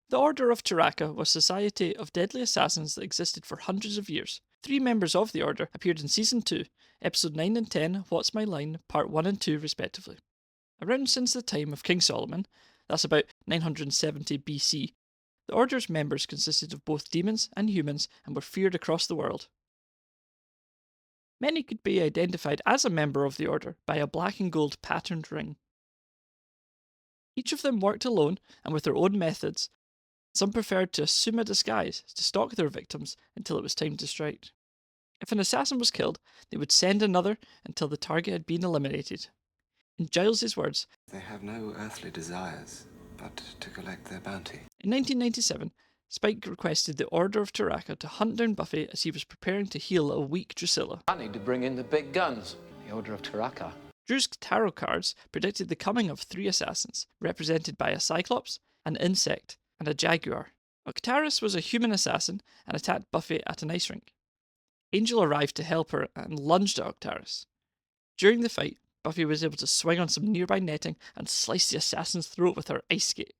The Order of Taraka was a society of deadly assassins that existed for hundreds of years. 3 members of the Order appeared in Season 2, Episode 9 and 10, What's My Line, Part 1 and 2 respectively. Around since the time of King Solomon, that's about 970 BC, the Order's members consisted of both demons and humans and were feared across the world. Many could be identified as a member of the Order by a black and gold patterned ring. Each of them worked alone and with their own methods. Some preferred to assume a disguise to stalk their victims until it was time to strike. If an assassin was killed, they would send another until the target had been eliminated. In Giles's words, "They have no earthly desires, but to collect their bounty." In 1997, Spike requested the Order of Taraka to hunt down Buffy as he was preparing to heal a weak Drusilla. I need to bring in the big guns. The Order of Taraka. Drew's tarot cards predicted the coming of 3 assassins, represented by a Cyclops, an insect, and a jaguar. Octaris was a human assassin and attacked Buffy at an ice rink. Angel arrived to help her and lunged at Octaris. During the fight, Buffy was able to swing on some nearby netting and slice the assassin's throat with her ice skate.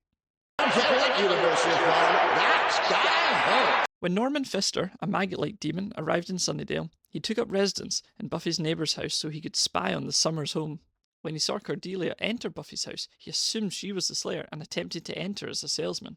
When Norman Pfister, a maggot-like demon, arrived in Sunnydale, he took up residence in Buffy's neighbour's house so he could spy on the Summers home. When he saw Cordelia enter Buffy's house, he assumed she was the Slayer and attempted to enter as a salesman.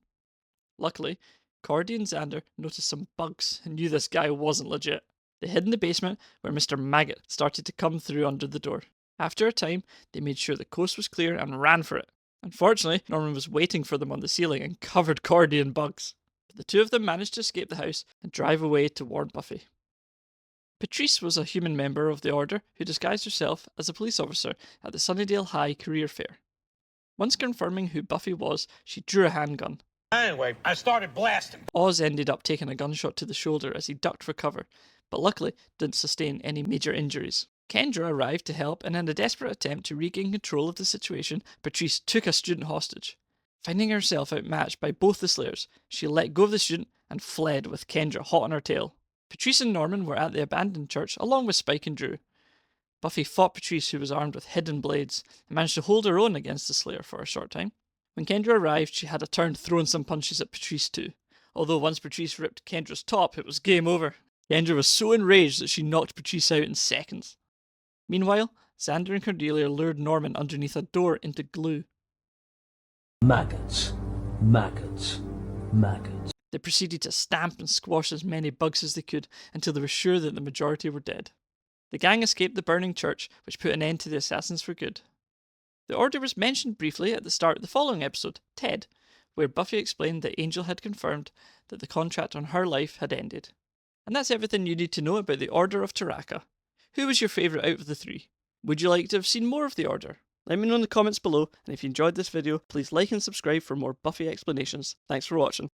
Luckily, Cordy and Xander noticed some bugs and knew this guy wasn't legit. They hid in the basement where Mr. Maggot started to come through under the door. After a time, they made sure the coast was clear and ran for it. Unfortunately, Norman was waiting for them on the ceiling and covered Cordy in bugs. But the 2 of them managed to escape the house and drive away to warn Buffy. Patrice was a human member of the Order who disguised herself as a police officer at the Sunnydale High Career Fair. Once confirming who Buffy was, she drew a handgun. Anyway, I started blasting. Oz ended up taking a gunshot to the shoulder as he ducked for cover, but luckily didn't sustain any major injuries. Kendra arrived to help, and in a desperate attempt to regain control of the situation, Patrice took a student hostage. Finding herself outmatched by both the Slayers, she let go of the student and fled with Kendra hot on her tail. Patrice and Norman were at the abandoned church along with Spike and Drew. Buffy fought Patrice, who was armed with hidden blades, and managed to hold her own against the Slayer for a short time. When Kendra arrived, she had a turn throwing some punches at Patrice too, although once Patrice ripped Kendra's top, it was game over. Kendra was so enraged that she knocked Patrice out in seconds. Meanwhile, Xander and Cordelia lured Norman underneath a door into glue. Maggots, maggots, maggots. They proceeded to stamp and squash as many bugs as they could until they were sure that the majority were dead. The gang escaped the burning church, which put an end to the assassins for good. The Order was mentioned briefly at the start of the following episode, Ted, where Buffy explained that Angel had confirmed that the contract on her life had ended. And that's everything you need to know about the Order of Taraka. Who was your favourite out of the 3? Would you like to have seen more of the Order? Let me know in the comments below, and if you enjoyed this video, please like and subscribe for more Buffy explanations. Thanks for watching.